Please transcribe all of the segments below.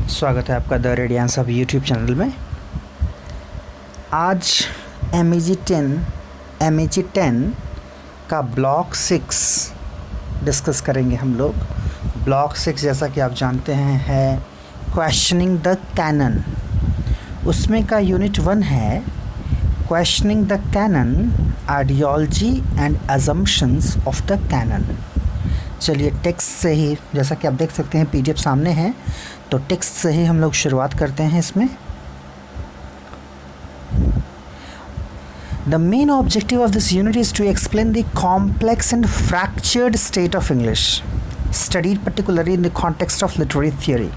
स्वागत है आपका the radiance of YouTube channel में। आज MEG10 का ब्लॉक 6 डिस्कस करेंगे हम लोग। ब्लॉक 6 जैसा कि आप जानते हैं है क्वेश्चनिंग द कैनन। उसमें का यूनिट 1 है questioning the canon, ideology and assumptions of the canon. चलिए टेक्स्ट से ही, जैसा कि आप देख सकते हैं PDF सामने है, तो टेक्स्ट से ही हम लोग शुरुआत करते हैं इसमें। The main objective of this unit is to explain the complex and fractured state of English, studied particularly in the context of literary theory.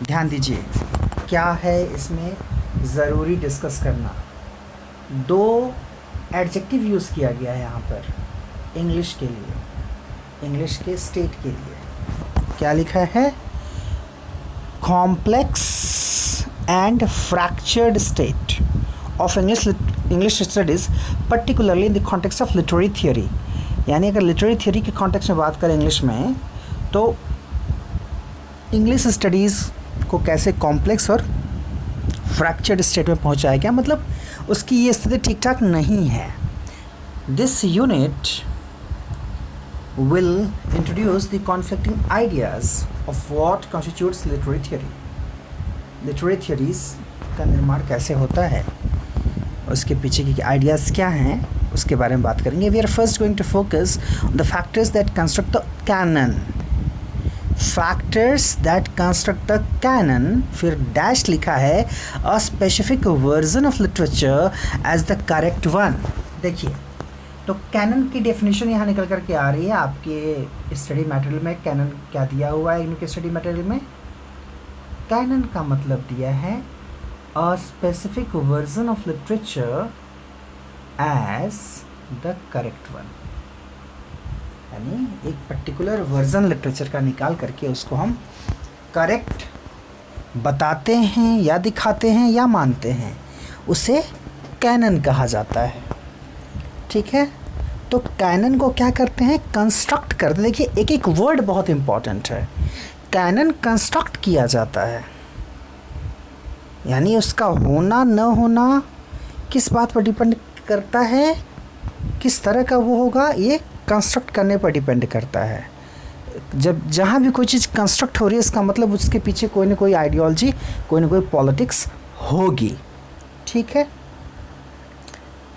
ध्यान दीजिए क्या है इसमें ज़रूरी डिस्कस करना। 2 एडजेक्टिव यूज़ किया गया है यहाँ पर इंग्लिश के लिए, इंग्लिश के स्टेट के लिए। क्या लिखा है? Complex and fractured state of English studies particularly in the context of literary theory. यानी अगर लिटरेरी थियोरी के कॉन्टेक्स्ट में बात करें इंग्लिश में, तो इंग्लिश स्टडीज़ को कैसे कॉम्प्लेक्स और फ्रैक्चर्ड स्टेट में पहुंचाया गया, मतलब उसकी ये स्थिति ठीक ठाक नहीं है। This unit will introduce the conflicting ideas of what constitutes literary theory. Literary theories का निर्माण कैसे होता है, उसके पीछे की आइडियाज़ क्या हैं, उसके बारे में बात करेंगे। We are first going to focus on the factors that construct the canon. Factors that construct the canon, फिर डैश लिखा है a specific version of literature as the correct one। देखिए तो कैनन की डेफिनेशन यहाँ निकल कर के आ रही है आपके स्टडी मटेरियल में। कैनन क्या दिया हुआ है इनके स्टडी मटेरियल में? कैनन का मतलब दिया है a specific version of literature as the correct one. यानी एक पर्टिकुलर वर्जन लिटरेचर का निकाल करके उसको हम करेक्ट बताते हैं या दिखाते हैं या मानते हैं, उसे कैनन कहा जाता है। ठीक है, तो कैनन को क्या करते हैं? कंस्ट्रक्ट करते। देखिए एक एक वर्ड बहुत इंपॉर्टेंट है। कैनन कंस्ट्रक्ट किया जाता है, यानी उसका होना न होना किस बात पर डिपेंड करता है, किस तरह का वो होगा, ये कंस्ट्रक्ट करने पर डिपेंड करता है। जब जहाँ भी कोई चीज़ कंस्ट्रक्ट हो रही है, इसका मतलब उसके पीछे कोई ना कोई आइडियोलॉजी, कोई ना कोई पॉलिटिक्स होगी। ठीक है,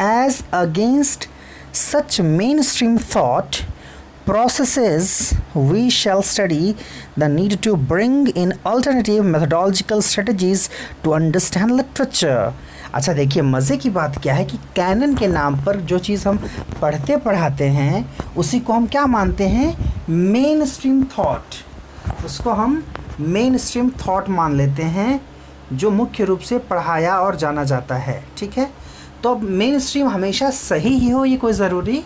as against such mainstream thought processes we shall study the need to bring in alternative methodological strategies to understand literature। अच्छा देखिए मज़े की बात क्या है कि कैनन के नाम पर जो चीज़ हम पढ़ाते हैं उसी को हम क्या मानते हैं? Main stream thought. उसको हम मेन स्ट्रीम थॉट मान लेते हैं जो मुख्य रूप से पढ़ाया और जाना जाता है। ठीक है, तो अब मेन स्ट्रीम हमेशा सही ही हो ये कोई ज़रूरी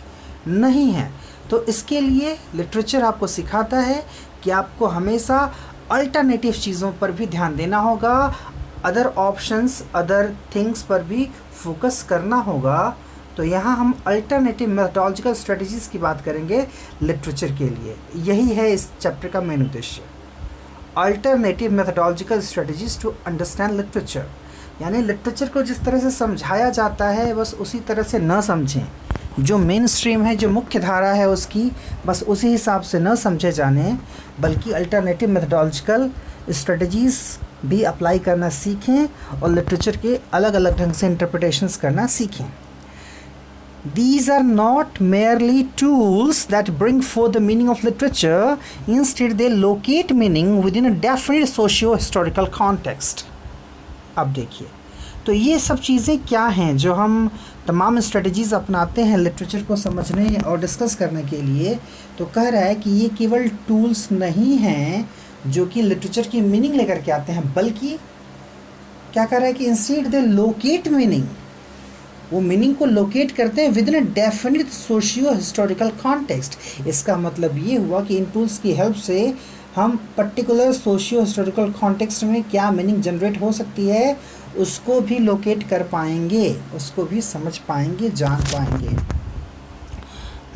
नहीं है। तो इसके लिए लिटरेचर आपको सिखाता है कि आपको हमेशा अल्टरनेटिव चीज़ों पर भी ध्यान देना होगा, अदर ऑप्शंस, अदर थिंग्स पर भी फोकस करना होगा। तो यहाँ हम अल्टरनेटिव मेथोडोलॉजिकल स्ट्रेटजीज़ की बात करेंगे लिटरेचर के लिए। यही है इस चैप्टर का मेन उद्देश्य, alternative methodological strategies to understand literature. यानी लिटरेचर को जिस तरह से समझाया जाता है बस उसी तरह से न समझें, जो मेन स्ट्रीम है, जो मुख्य धारा है उसकी बस उसी हिसाब से न समझे जाने, बल्कि अल्टरनेटिव मेथोडोलॉजिकल स्ट्रेटजीज़ भी अप्लाई करना सीखें और लिटरेचर के अलग अलग ढंग से इंटरप्रिटेशंस करना सीखें। These are not merely tools that bring forth the meaning of literature, instead they locate meaning within a definite socio-historical context। अब देखिए तो ये सब चीज़ें क्या हैं जो हम तमाम स्ट्रेटजीज़ अपनाते हैं लिटरेचर को समझने और डिस्कस करने के लिए। तो कह रहा है कि ये केवल टूल्स नहीं हैं जो कि लिटरेचर की मीनिंग लेकर के आते हैं, बल्कि क्या कह रहा है कि इंस्टेड दे लोकेट मीनिंग, वो मीनिंग को लोकेट करते हैं with in a definite socio historical context. इसका मतलब ये हुआ कि इन टूल्स की हेल्प से हम पर्टिकुलर सोशियो हिस्टोरिकल कॉन्टेक्स्ट में क्या मीनिंग जनरेट हो सकती है उसको भी लोकेट कर पाएंगे, उसको भी समझ पाएंगे, जान पाएंगे।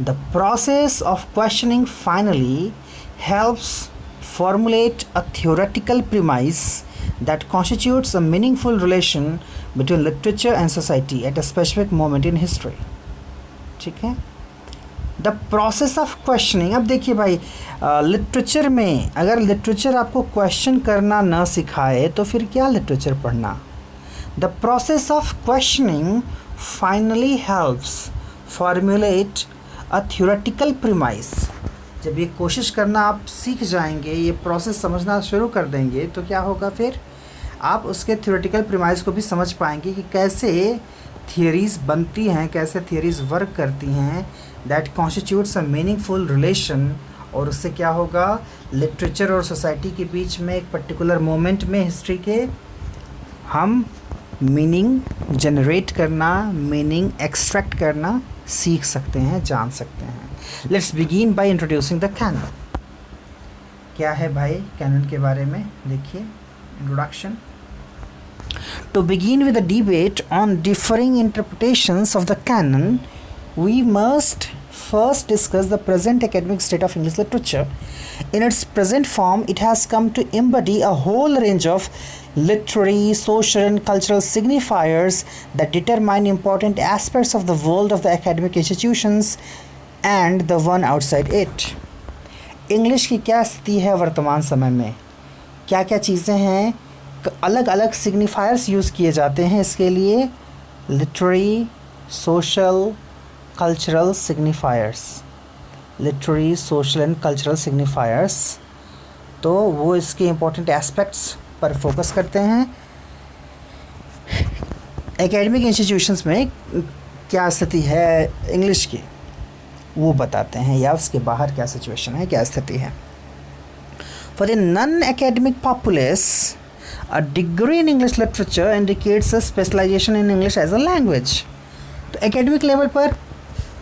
The process of questioning finally helps formulate a theoretical premise that constitutes a meaningful relation between literature and society at a specific moment in history. ठीक है. The process of questioning. अब देखिए भाई, लिटरेचर में अगर लिटरेचर आपको question करना ना सिखाए तो फिर क्या लिटरेचर पढ़ना. The process of questioning finally helps formulate a theoretical premise. जब ये कोशिश करना आप सीख जाएंगे, ये प्रोसेस समझना शुरू कर देंगे, तो क्या होगा फिर आप उसके थ्योरेटिकल प्रीमाइस को भी समझ पाएंगे कि कैसे थियरीज़ बनती हैं, कैसे थियरीज़ वर्क करती हैं. That constitutes a meaningful relation. और उससे क्या होगा, लिटरेचर और सोसाइटी के बीच में एक पर्टिकुलर मोमेंट में हिस्ट्री के हम मीनिंग जनरेट करना, मीनिंग एक्सट्रैक्ट करना सीख सकते हैं, जान सकते हैं. Let's begin by introducing the canon. क्या है भाई कैनन के बारे में, देखिए introduction. To begin with the debate on differing interpretations of the canon, we must first discuss the present academic state of English literature. In its present form, it has come to embody a whole range of literary, social and cultural signifiers that determine important aspects of the world of the academic institutions and the one outside it. English की क्या स्थिति है वर्तमान समय में, क्या क्या चीज़ें हैं, अलग अलग सिग्निफायर्स यूज़ किए जाते हैं इसके लिए. Literary, social, cultural signifiers. Literary, social and cultural signifiers, तो वो इसके इम्पोर्टेंट एस्पेक्ट्स पर फोकस करते हैं. एकेडमिक इंस्टीट्यूशंस में क्या स्थिति है इंग्लिश की वो बताते हैं, या उसके बाहर क्या सिचुएशन है, क्या स्थिति है. For the non academic populace, a degree in English literature indicates a specialization in English as a language. तो एकेडमिक लेवल पर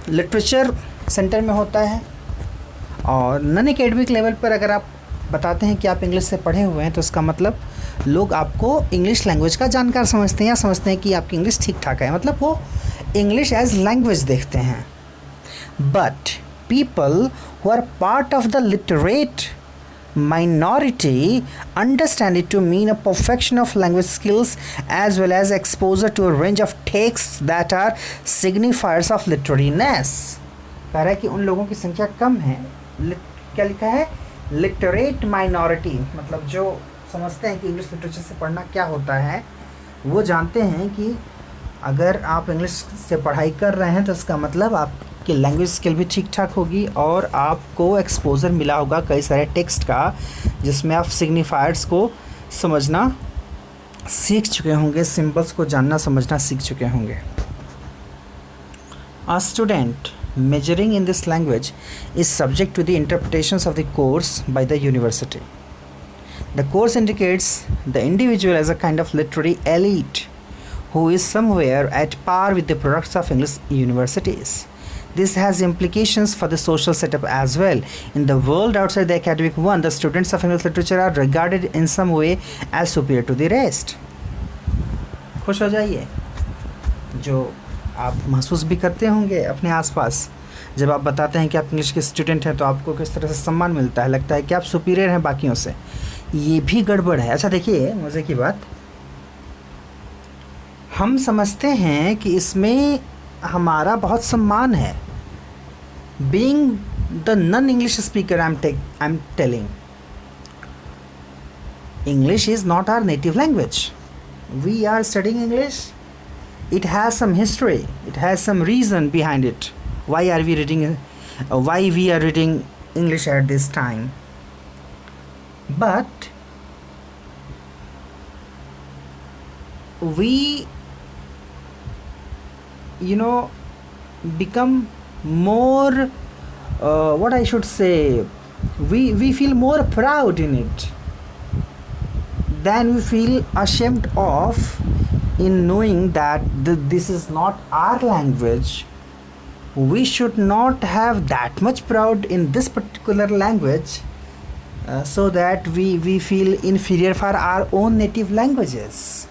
लिटरेचर सेंटर में होता है, और नॉन एकेडमिक लेवल पर अगर आप बताते हैं कि आप इंग्लिश से पढ़े हुए हैं तो इसका मतलब लोग आपको इंग्लिश लैंग्वेज का जानकार समझते हैं, या समझते हैं कि आपकी इंग्लिश ठीक ठाक है, मतलब वो इंग्लिश एज लैंग्वेज देखते हैं. But people who are part of the literate minority understand it to mean a perfection of language skills as well as exposure to a range of texts that are signifiers of literariness. कह रहा है कि उन लोगों की संख्या कम है. क्या लिखा है, लिटरेट माइनॉरिटी, मतलब जो समझते हैं कि इंग्लिश लिटरेचर से पढ़ना क्या होता है, वो जानते हैं कि अगर आप इंग्लिश से पढ़ाई कर रहे हैं तो इसका मतलब आपकी लैंग्वेज स्किल भी ठीक ठाक होगी, और आपको एक्सपोजर मिला होगा कई सारे टेक्स्ट का जिसमें आप सिग्निफायर्स को समझना सीख चुके होंगे, सिंबल्स को जानना समझना सीख चुके होंगे. A student majoring in this language is subject to the interpretations of the course by the university. The course indicates the individual as a kind of literary elite who is somewhere at par with the products of English universities. This has implications for the social setup as well. In the world outside the academic one, the students of English literature are regarded in some way as superior to the rest. खुश हो जाइए, जो आप महसूस भी करते होंगे अपने आसपास जब आप बताते हैं कि आप इंग्लिश के स्टूडेंट हैं, तो आपको किस तरह से सम्मान मिलता है, लगता है कि आप सुपीरियर हैं बाकियों से. ये भी गड़बड़ है. अच्छा देखिए मज़े की बात, हम समझते हैं कि इसमें हमारा बहुत सम्मान है. Being the non English speaker, I am telling, English is not our native language. We are studying English. It has some history, it has some reason behind it. Why are we reading English at this time? But we become more what I should say, we feel more proud in it than we feel ashamed of, in knowing that this is not our language. We should not have that much proud in this particular language, so that we feel inferior for our own native languages.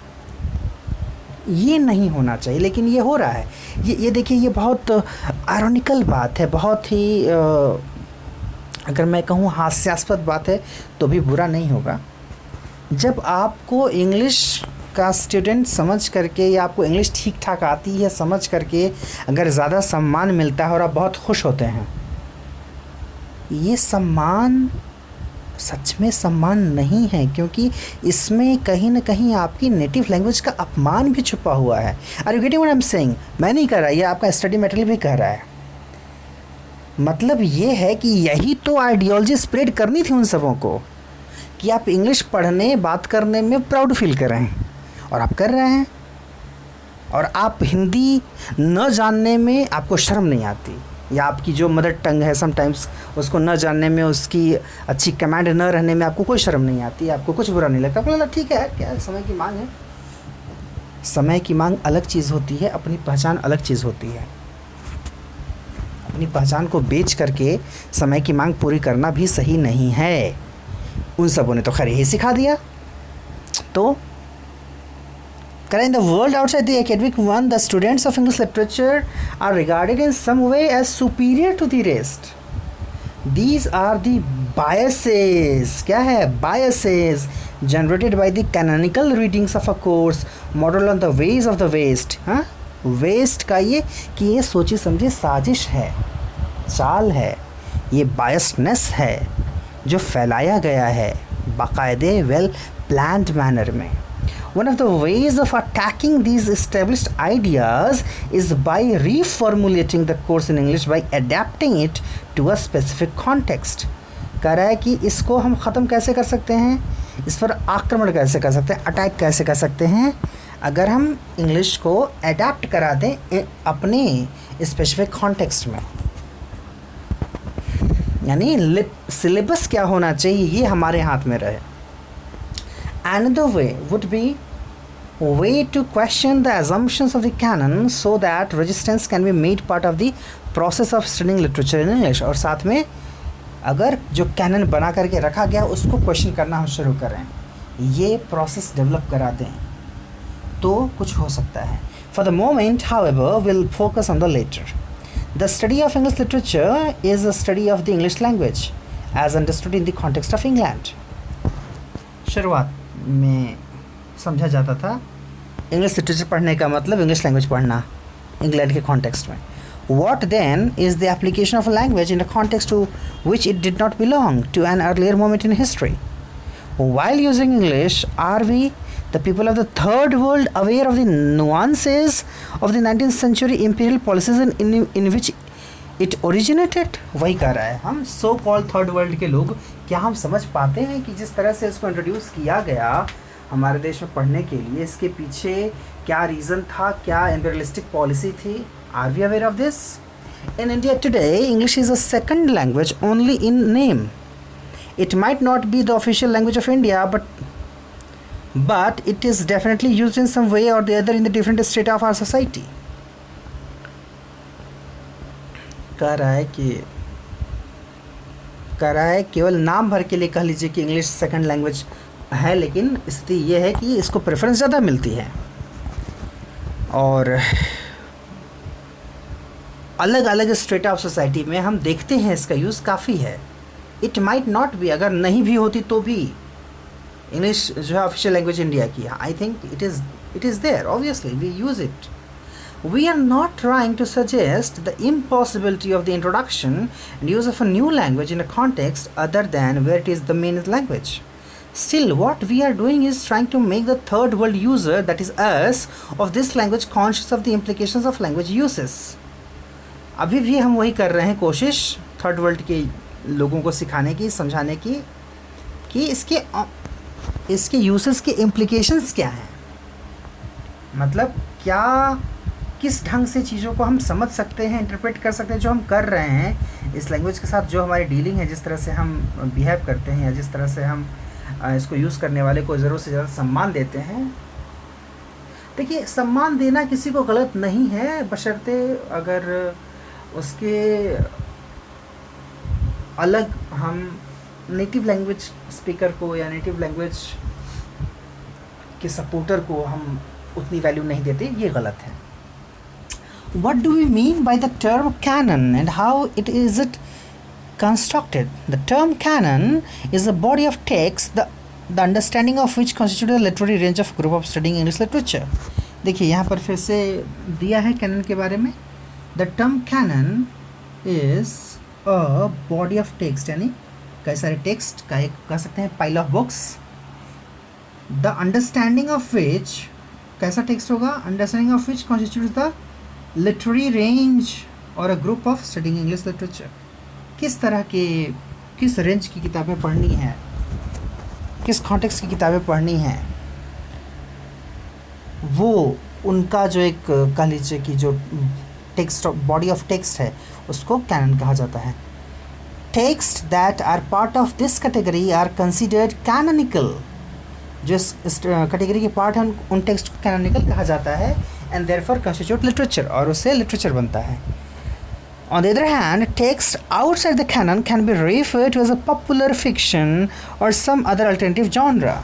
ये नहीं होना चाहिए, लेकिन ये हो रहा है. ये देखिए, ये बहुत आयरॉनिकल बात है, बहुत ही अगर मैं कहूँ हास्यास्पद बात है तो भी बुरा नहीं होगा। जब आपको इंग्लिश का स्टूडेंट समझ करके या आपको इंग्लिश ठीक ठाक आती है समझ करके अगर ज़्यादा सम्मान मिलता है और आप बहुत खुश होते हैं, ये सम्मान सच में सम्मान नहीं है, क्योंकि इसमें कहीं ना कहीं आपकी नेटिव लैंग्वेज का अपमान भी छुपा हुआ है। Are you getting what I am saying? मैं नहीं कह रहा, ये आपका स्टडी मटेरियल भी कह रहा है। मतलब ये है कि यही तो आइडियोलॉजी स्प्रेड करनी थी उन सबों को कि आप इंग्लिश पढ़ने बात करने में प्राउड फील कर रहे हैं, और आप कर रहे हैं। और आप हिंदी न जानने में आपको शर्म नहीं आती, या आपकी जो मदर टंग है समटाइम्स उसको न जानने में, उसकी अच्छी कमांड न रहने में आपको कोई शर्म नहीं आती, आपको कुछ बुरा नहीं लगता, आपको लगता ठीक है क्या समय की मांग है। समय की मांग अलग चीज़ होती है, अपनी पहचान अलग चीज़ होती है। अपनी पहचान को बेच करके समय की मांग पूरी करना भी सही नहीं है। उन सबों ने तो खैर यही सिखा दिया। तो in the world outside the academic one, the students of English literature are regarded in some way as superior to the rest. These are the biases. क्या है? Biases generated by the canonical readings of a course modeled on the ways of the West. हाँ? West का ये कि ये सोची समझी साजिश है, चाल है, ये biasness है जो फैलाया गया है बाकायदे वेल प्लान्ड मैनर में। One of the ways of attacking these established ideas is by reformulating the course in English by adapting it to a specific context. कह रहा है कि इसको हम ख़त्म कैसे कर सकते हैं, इस पर आक्रमण कैसे कर सकते हैं, अटैक कैसे कर सकते हैं, अगर हम इंग्लिश को अडेप्ट करा दें अपने स्पेसिफिक कॉन्टेक्स्ट में। यानी सिलेबस क्या होना चाहिए ये हमारे हाथ में रहे। Another way would be way to question the assumptions of the canon so that resistance can be made part of the process of studying literature in English. और साथ में अगर जो कैनन बना करके रखा गया उसको क्वेश्चन करना हम शुरू करें, ये प्रोसेस डेवलप करा दें तो कुछ हो सकता है। For the moment, however, we'll focus on the later. The study of English literature is a study of the English language as understood in the context of England. शुरुआत में समझा जाता था इंग्लिश लिटरेचर पढ़ने का मतलब इंग्लिश लैंग्वेज पढ़ना England के कॉन्टेक्स्ट में। What then is the application of a language in a context to which it did not belong to an earlier moment in history? While using English, are we, the people of the third world, aware of the nuances of the 19th century imperial policies in which it originated? वही कह रहा है, हम so called third world के लोग क्या हम समझ पाते हैं कि जिस तरह से इसको इंट्रोड्यूस किया गया हमारे देश में पढ़ने के लिए, इसके पीछे क्या रीज़न था, क्या इम्पीरियलिस्टिक पॉलिसी थी? Are we aware of this? In India today English is a second language only in name. It might not be the official language of India, but it is definitely used in some way or the other in the different state of our society. कह रहा है केवल नाम भर के लिए कह लीजिए कि इंग्लिश सेकंड लैंग्वेज है, लेकिन स्थिति ये है कि इसको प्रेफरेंस ज़्यादा मिलती है और अलग अलग स्टेट ऑफ सोसाइटी में हम देखते हैं इसका यूज़ काफ़ी है. इट माइट नॉट बी, अगर नहीं भी होती तो भी इंग्लिश जो है ऑफिशियल लैंग्वेज इंडिया की, I think it is there, obviously we use it. We are not trying to suggest the impossibility of the introduction and use of a new language in a context other than where it is the main language. Still, what we are doing is trying to make the third world user, that is us, of this language conscious of the implications of language uses. अभी भी हम वही कर रहे हैं कोशिश third world के लोगों को सिखाने की, समझाने की कि इसके यूसेस के इम्प्लीकेशंस क्या हैं, मतलब क्या किस ढंग से चीज़ों को हम समझ सकते हैं, इंटरप्रेट कर सकते हैं जो हम कर रहे हैं इस लैंग्वेज के साथ, जो हमारी डीलिंग है, जिस तरह से हम बिहेव करते हैं या जिस तरह से हम इसको यूज़ करने वाले को ज़रूरत से ज़्यादा सम्मान देते हैं. देखिए, सम्मान देना किसी को गलत नहीं है, बशर्ते अगर उसके अलग हम नेटिव लैंग्वेज स्पीकर को या नेटिव लैंग्वेज के सपोर्टर को हम उतनी वैल्यू नहीं देते, ये गलत है. What do we mean by the term canon and how it constructed. The term canon is a body of text, the understanding of which constitutes a literary range of group of studying English literature. देखिए यहाँ पर फिर से दिया है cannon के बारे में. The term canon is a body of text, यानी कई सारे टेक्स्ट का एक कह सकते हैं pile of books. The understanding of which, कैसा टेक्स्ट होगा? Understanding of which constitutes the literary range और a group of studying English literature. किस तरह के, किस रेंज की किताबें पढ़नी हैं, किस कॉन्टेक्स्ट की किताबें पढ़नी हैं, वो उनका जो एक कह लीजिए कि जो टेक्स्ट, बॉडी ऑफ टेक्स्ट है, उसको कैनन कहा जाता है. Text that are part of this category are considered canonical. जो इस कैटेगरी के पार्ट हैं उन टेक्स्ट को कैनोनिकल कहा जाता है. एंड देयरफॉर कंस्टिट्यूट लिटरेचर, और उससे लिटरेचर बनता है. On the other hand, text outside the canon can be referred to as a popular fiction or some other alternative genre.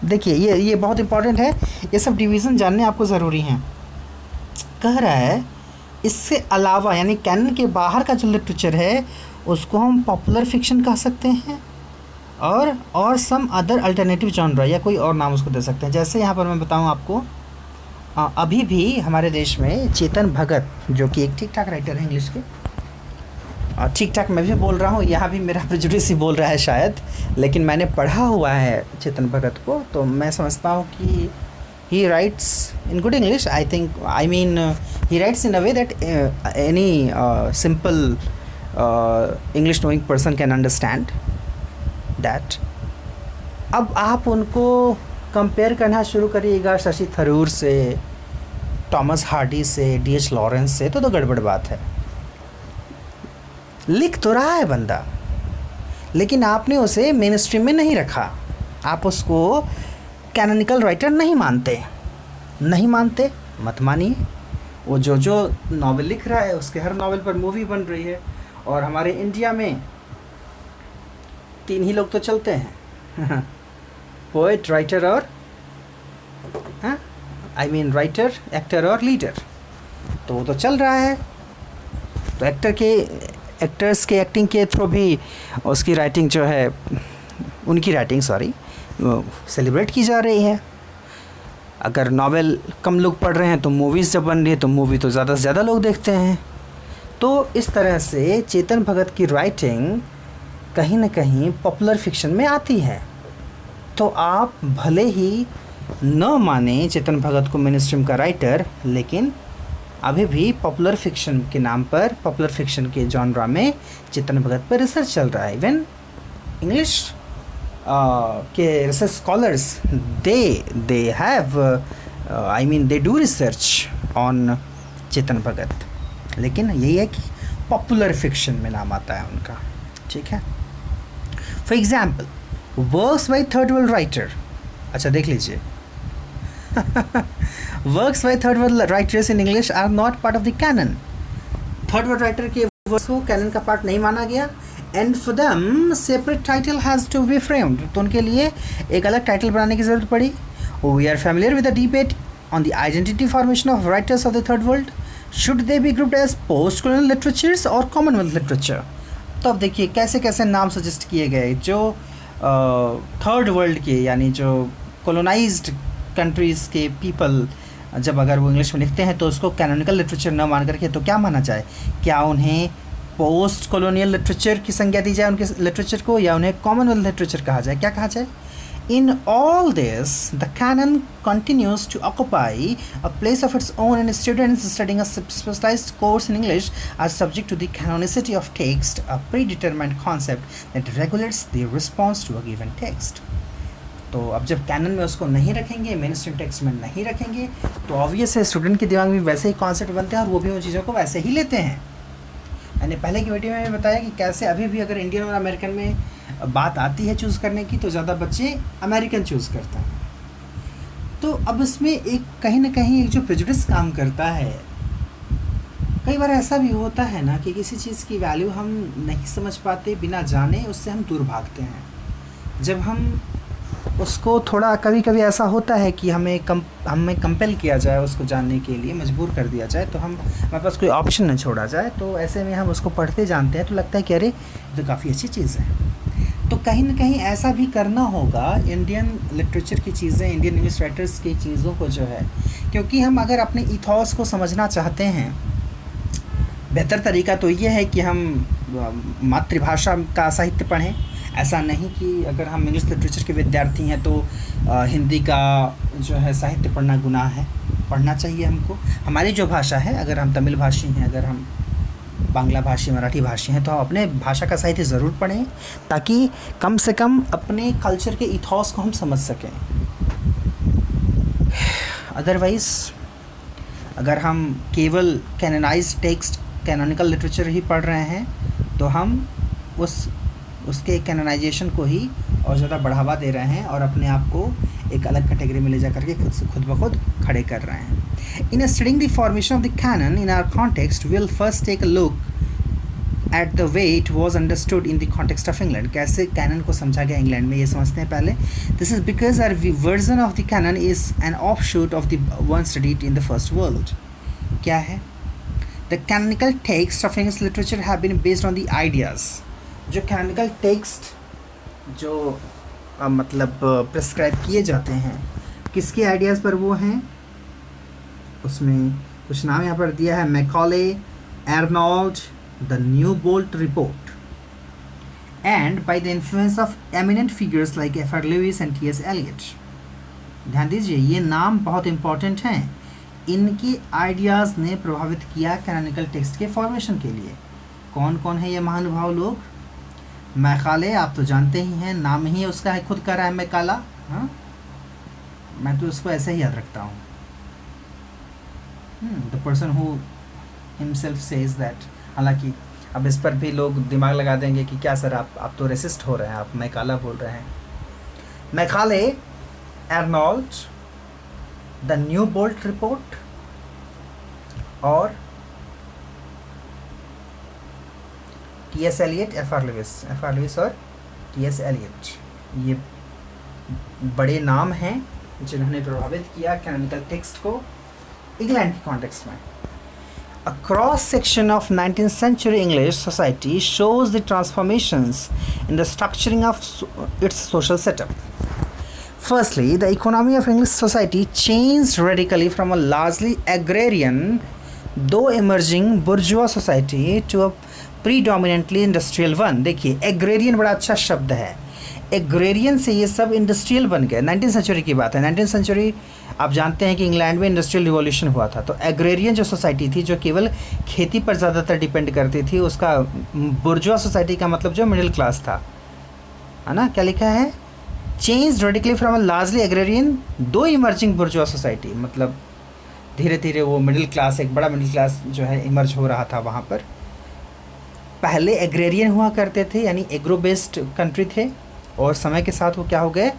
देखिए ये बहुत इंपॉर्टेंट है, ये सब डिवीज़न जानने आपको ज़रूरी हैं. कह रहा है इससे अलावा यानी कैनन के बाहर का जो लिटरेचर है उसको हम पॉपुलर फिक्शन कह सकते हैं और सम अदर अल्टरनेटिव जॉनरा, या कोई और नाम उसको दे सकते हैं. जैसे यहाँ पर मैं बताऊँ आपको, अभी भी हमारे देश में चेतन भगत, जो कि एक ठीक ठाक राइटर है इंग्लिश के, ठीक ठाक मैं भी बोल रहा हूँ, यहाँ भी मेरा प्रेजुडिस ही बोल रहा है शायद, लेकिन मैंने पढ़ा हुआ है चेतन भगत को, तो मैं समझता हूँ कि he writes in good English. I mean he writes in a way that any simple English knowing person can understand that. अब आप उनको कंपेयर करना शुरू करिएगा शशि थरूर से, टॉमस हार्डी से, D.H. लॉरेंस से, तो गड़बड़ बात है. लिख तो रहा है बंदा, लेकिन आपने उसे मेन स्ट्रीम में नहीं रखा, आप उसको कैनोनिकल राइटर नहीं मानते, मत मानिए. वो जो नावल लिख रहा है उसके हर नावल पर मूवी बन रही है, और हमारे इंडिया में 3 ही लोग तो चलते हैं, पोएट, राइटर और राइटर, एक्टर और लीडर. तो वो तो चल रहा है, तो एक्टर्स के एक्टिंग के थ्रू भी उसकी राइटिंग जो है, उनकी राइटिंग सेलिब्रेट की जा रही है. अगर नावल कम लोग पढ़ रहे हैं तो मूवीज़ जब बन रही है तो मूवी तो ज़्यादा से ज़्यादा लोग देखते हैं. तो इस तरह से चेतन भगत की राइटिंग कहीं ना कहीं पॉपुलर फिक्शन में आती है. तो आप भले ही न माने चेतन भगत को मेन स्ट्रीम का राइटर, लेकिन अभी भी पॉपुलर फिक्शन के नाम पर, पॉपुलर फिक्शन के जॉनरा में चेतन भगत पर रिसर्च चल रहा है. इवन इंग्लिश के research scholars they have they do research on Chetan Bhagat, लेकिन यही है कि पॉपुलर फिक्शन में नाम आता है उनका. ठीक है. For example, works by third world writer. अच्छा देख लीजिए, works by third world writers in English are not part of the canon. Third world writer के वर्क्स को कैनन का पार्ट नहीं माना गया. And for them separate title has to be framed. तो उनके लिए एक अलग टाइटल बनाने की ज़रूरत पड़ी. We are familiar with the debate on the identity formation of writers of the third world. Should they be grouped as post colonial literatures और कॉमनवेल्थ लिटरेचर. तो अब देखिए कैसे कैसे नाम सजेस्ट किए गए. जो थर्ड वर्ल्ड के, यानी जो कॉलोनाइज्ड कंट्रीज़ के पीपल, जब अगर वो इंग्लिश में लिखते हैं तो उसको कैनोनिकल लिटरेचर न मान करके तो क्या माना जाए? क्या उन्हें पोस्ट कॉलोनियल लिटरेचर की संज्ञा दी जाए उनके लिटरेचर को, या उन्हें कॉमनवेल्थ लिटरेचर कहा जाए? क्या कहा जाए? In all this, the canon continues to occupy a place of its own, and students studying a specialized course in English are subject to the canonicity of text, a predetermined concept that regulates the response to a given text. तो अब जब cannon में उसको नहीं रखेंगे, main stream text में नहीं रखेंगे, तो ऑब्वियस है स्टूडेंट के दिमाग में वैसे ही कॉन्सेप्ट बनते हैं और वो भी उन चीज़ों को वैसे ही लेते हैं. मैंने पहले की वीडियो में बताया कि कैसे अभी भी अगर इंडियन और अमेरिकन में बात आती है चूज़ करने की, तो ज़्यादा बच्चे अमेरिकन चूज़ करते हैं. तो अब इसमें एक कहीं ना कहीं एक जो प्रेजुडिस काम करता है. कई बार ऐसा भी होता है ना कि किसी चीज़ की वैल्यू हम नहीं समझ पाते, बिना जाने उससे हम दूर भागते हैं. जब हम उसको थोड़ा कभी कभी ऐसा होता है कि हमें कंपेल किया जाए उसको जानने के लिए, मजबूर कर दिया जाए, तो हमारे पास कोई ऑप्शन न छोड़ा जाए, तो ऐसे में हम उसको पढ़ते जानते हैं तो लगता है कि अरे ये तो काफ़ी अच्छी चीज़ है। तो कहीं ना कहीं ऐसा भी करना होगा इंडियन लिटरेचर की चीज़ें, इंडियन इंग्लिश राइटर्स की चीज़ों को जो है, क्योंकि हम अगर अपने इथॉस को समझना चाहते हैं, बेहतर तरीका तो ये है कि हम मातृभाषा का साहित्य पढ़ें। ऐसा नहीं कि अगर हम इंग्लिश लिटरेचर के विद्यार्थी हैं तो हिंदी का जो है साहित्य पढ़ना गुनाह है, पढ़ना चाहिए हमको। हमारी जो भाषा है, अगर हम तमिल भाषी हैं, अगर हम बांग्ला भाषी, मराठी भाषी हैं, तो हम अपने भाषा का साहित्य ज़रूर पढ़ें, ताकि कम से कम अपने कल्चर के इथॉस को हम समझ सकें। अदरवाइज़ अगर हम केवल कैनोनाइज्ड टेक्स्ट, कैनोनिकल लिटरेचर ही पढ़ रहे हैं, तो हम उसके कैनोनाइजेशन को ही और ज़्यादा बढ़ावा दे रहे हैं और अपने आप को एक अलग कैटेगरी में ले जा करके खुद ब खुद खड़े कर रहे हैं। In studying the formation of the canon in our context will first take a look at the way it was understood in the context of England. कैसे कैनन को समझा गया इंग्लैंड में, ये समझते हैं पहले। This is because our version of the canon is an offshoot of the one studied in the first world. क्या है? The canonical text of English literature have been based on the ideas. जो canonical text जो मतलब prescribe किए जाते हैं, किसके ideas पर वो हैं? उसमें कुछ नाम यहाँ पर दिया है, Macaulay, Arnold, the Newbolt Report, and by the influence of eminent figures like F R Leavis and T S Eliot. ध्यान दीजिए, ये नाम बहुत इंपॉर्टेंट हैं। इनके आइडियाज़ ने प्रभावित किया कैनोनिकल टेक्स्ट के फॉर्मेशन के लिए। कौन कौन है ये महानुभाव लोग? मैकाले, आप तो जानते ही हैं, नाम ही उसका है, खुद कर रहा है मैकाला। हाँ, मैं तो उसको ऐसे ही याद रखता हूँ, the person who himself says that. हालांकि अब इस पर भी लोग दिमाग लगा देंगे कि क्या सर आप तो रेसिस्ट हो रहे हैं, आप मैकाला बोल रहे हैं। Macaulay, Arnold, the Newbolt report और T S Eliot, F R Leavis और टी एस एलियट, ये बड़े नाम हैं जिन्होंने प्रभावित किया कैनोनिकल टेक्स्ट को इंग्लैंड के कॉन्टेक्स्ट में। A cross section of 19th century English society shows the transformations in the structuring of its social setup. Firstly, the economy of English society changed radically from a largely agrarian, though emerging bourgeois society to a predominantly industrial one. देखिए, agrarian बड़ा अच्छा शब्द है। Agrarian से ये सब industrial बन गए। 19th सेंचुरी की बात है। 19th सेंचुरी आप जानते हैं कि इंग्लैंड में इंडस्ट्रियल रिवॉल्यूशन हुआ था, तो एग्रेरियन जो सोसाइटी थी, जो केवल खेती पर ज़्यादातर डिपेंड करती थी, उसका बुर्जुआ सोसाइटी का मतलब जो मिडिल क्लास था, है ना। क्या लिखा है? Change radically from a largely agrarian दो इमर्जिंग बुर्जुआ सोसाइटी, मतलब धीरे धीरे वो मिडिल क्लास, एक बड़ा मिडिल क्लास जो है इमर्ज हो रहा था वहाँ पर। पहले एग्रेरियन हुआ करते थे, यानी एग्रो बेस्ड कंट्री थे, और समय के साथ वो क्या हो गए?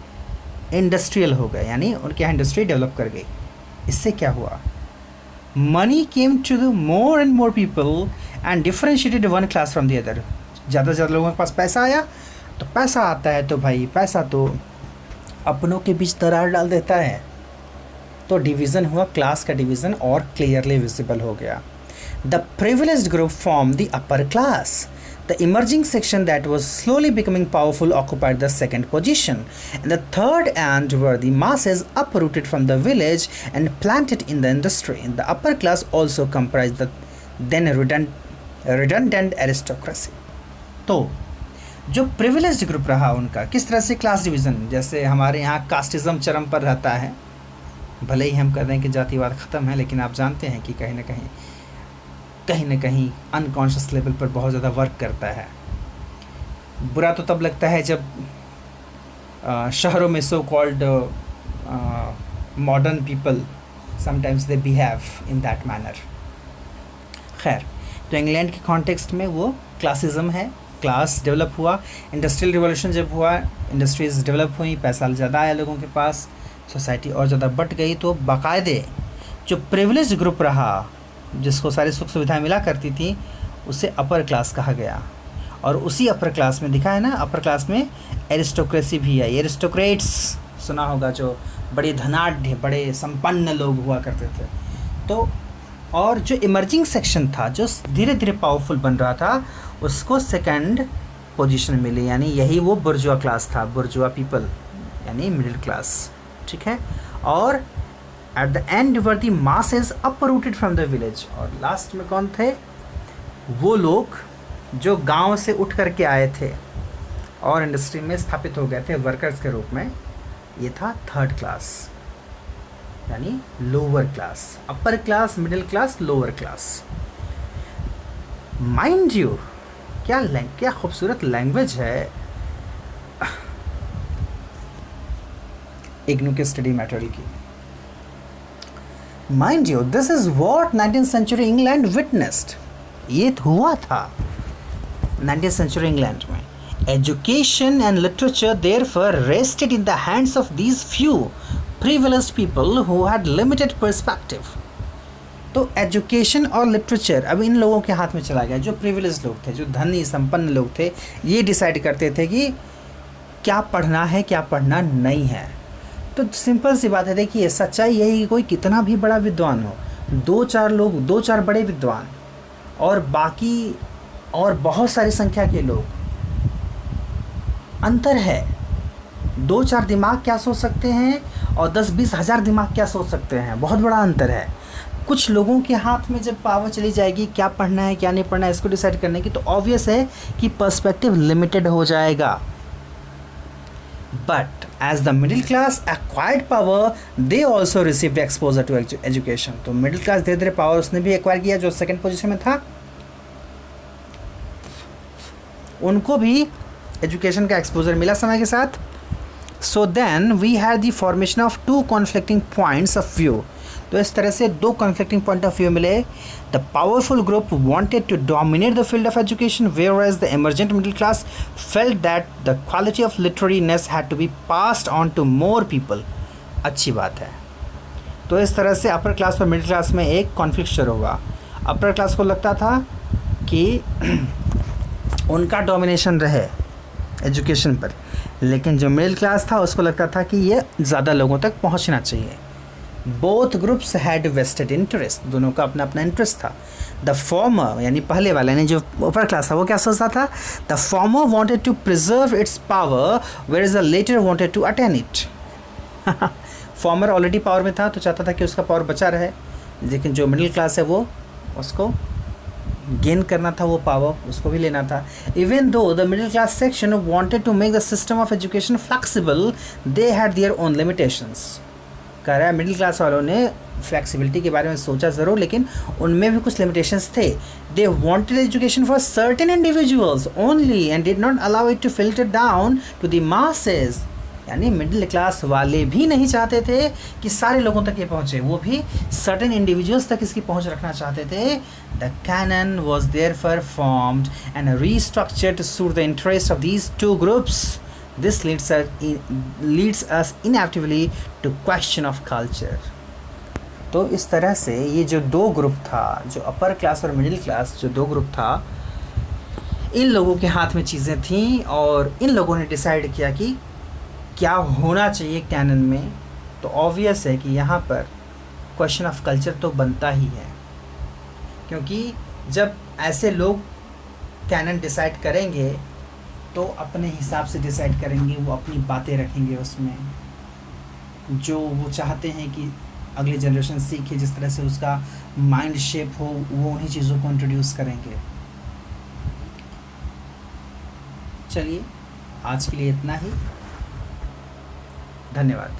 इंडस्ट्रियल हो गए, यानी उनके यहाँ इंडस्ट्री डेवलप कर गई। इससे क्या हुआ? Money came to the more and more people and differentiated one class from the other. ज़्यादा से ज़्यादा लोगों के पास पैसा आया, तो पैसा आता है तो भाई पैसा तो अपनों के बीच दरार डाल देता है, तो डिवीज़न हुआ, क्लास का डिवीज़न और क्लियरली विजिबल हो गया। The privileged group formed the upper class. The emerging section that was slowly becoming powerful occupied the second position, and the third end were the masses uprooted from the village and planted in the industry. The upper class also comprised the then redundant aristocracy. तो जो privileged group रहा उनका, किस तरह से class division, जैसे हमारे यहाँ कास्टिज़म चरम पर रहता है, भले ही हम कह रहे हैं कि जातिवाद ख़त्म है, लेकिन आप जानते हैं कि कहीं ना कहीं अनकॉन्शियस लेवल पर बहुत ज़्यादा वर्क करता है। बुरा तो तब लगता है जब शहरों में so called modern people sometimes they behave in that manner. खैर, तो इंग्लैंड के कॉन्टेक्स्ट में वो क्लासिज़म है, क्लास डेवलप हुआ। इंडस्ट्रियल रिवॉल्यूशन जब हुआ, इंडस्ट्रीज़ डेवलप हुई, पैसा ज़्यादा आया लोगों के पास, सोसाइटी और ज़्यादा बट गई, तो बाकायदे जो प्रिविलेज्ड ग्रुप रहा, जिसको सारी सुख सुविधाएं मिला करती थी, उसे अपर क्लास कहा गया। और उसी अपर क्लास में दिखा है ना, अपर क्लास में एरिस्टोक्रेसी भी आई, एरिस्टोक्रेट्स सुना होगा, जो बड़े धनाढ़ बड़े संपन्न लोग हुआ करते थे। तो और जो इमर्जिंग सेक्शन था, जो धीरे धीरे पावरफुल बन रहा था, उसको सेकंड पोजीशन मिली, यानी यही वो बुर्जुआ क्लास था, बुर्जुआ पीपल यानी मिडिल क्लास, ठीक है। और at the end were the masses uprooted from the village, और लास्ट में कौन थे? वो लोग जो गांव से उठ करके आए थे और इंडस्ट्री में स्थापित हो गए थे वर्कर्स के रूप में। ये था थर्ड क्लास, यानी lower class, upper class, middle class, lower class. Mind you, क्या खूबसूरत लैंग्वेज है इग्नू के स्टडी मटेरियल की। Mind you, this is what 19th century England witnessed. ये हुआ था 19th सेंचुरी इंग्लैंड में। Education and literature therefore rested in the hands of these few privileged people who had limited perspective. तो education और literature अब इन लोगों के हाथ में चला गया। जो प्रिविलेज्ड लोग थे, जो धनी संपन्न लोग थे, ये डिसाइड करते थे कि क्या पढ़ना है, क्या पढ़ना नहीं है। तो सिंपल सी बात है, देखिए सच्चाई यही कि कोई कितना भी बड़ा विद्वान हो, दो चार बड़े विद्वान और बाकी और बहुत सारी संख्या के लोग, अंतर है। 2-4 दिमाग क्या सोच सकते हैं और 10-20 हज़ार दिमाग क्या सोच सकते हैं, बहुत बड़ा अंतर है। कुछ लोगों के हाथ में जब पावर चली जाएगी क्या पढ़ना है क्या नहीं पढ़ना है इसको डिसाइड करने की, तो ऑब्वियस है कि पर्सपेक्टिव लिमिटेड हो जाएगा। But as the middle class acquired power, they also received exposure to education। तो मिडिल क्लास धीरे धीरे पावर उसने भी एक्वायर किया, जो सेकंड पोजीशन में था, उनको भी एजुकेशन का एक्सपोजर मिला समय के साथ। So then we had the formation of 2 conflicting points of view. तो इस तरह से 2 कॉन्फ्लिक्टिंग पॉइंट ऑफ व्यू मिले। The powerful group wanted to dominate the field of education, whereas the emergent middle class felt that the quality of literariness had to be passed on to more people। अच्छी बात है। तो इस तरह से upper class और middle class में एक कॉन्फ्लिक्ट शुरू हुआ। अपर क्लास को लगता था कि उनका डोमिनेशन रहे एजुकेशन पर, लेकिन जो मिडिल क्लास था उसको लगता था कि ये ज़्यादा लोगों तक पहुंचना चाहिए। Both groups had vested interest, दोनों का अपना अपना इंटरेस्ट था। द फॉर्मर यानी पहले वाला यानी जो अपर क्लास था वो क्या सोचता था? The former wanted to preserve its power whereas the latter wanted to attain it. Former already power में था तो चाहता था कि उसका पावर बचा रहे, लेकिन जो मिडिल क्लास है वो उसको गेन करना था, वो पावर उसको भी लेना था। Even though the middle class section wanted to make the system of education flexible, they had their own limitations. कह रहा है मिडिल क्लास वालों ने फ्लेक्सिबिलिटी के बारे में सोचा ज़रूर, लेकिन उनमें भी कुछ लिमिटेशंस थे। They wanted education for certain individuals only and did not allow it to filter down to the masses. यानी मिडिल क्लास वाले भी नहीं चाहते थे कि सारे लोगों तक ये पहुँचे, वो भी सर्टेन इंडिविजुअल्स तक इसकी पहुँच रखना चाहते थे। The canon was therefore formed and restructured to suit the interest of these 2 groups. This leads us inevitably to question of culture। तो इस तरह से ये जो 2 ग्रुप था, जो अपर क्लास और मिडिल क्लास जो 2 ग्रुप था, इन लोगों के हाथ में चीज़ें थीं और इन लोगों ने डिसाइड किया कि क्या होना चाहिए कैनन में। तो ऑब्वियस है कि यहाँ पर क्वेश्चन ऑफ कल्चर तो बनता ही है, क्योंकि जब ऐसे लोग कैनन डिसाइड करेंगे तो अपने हिसाब से डिसाइड करेंगे, वो अपनी बातें रखेंगे उसमें, जो वो चाहते हैं कि अगली जनरेशन सीखे, जिस तरह से उसका माइंड शेप हो, वो उन्हीं चीज़ों को इंट्रोड्यूस करेंगे। चलिए आज के लिए इतना ही, धन्यवाद।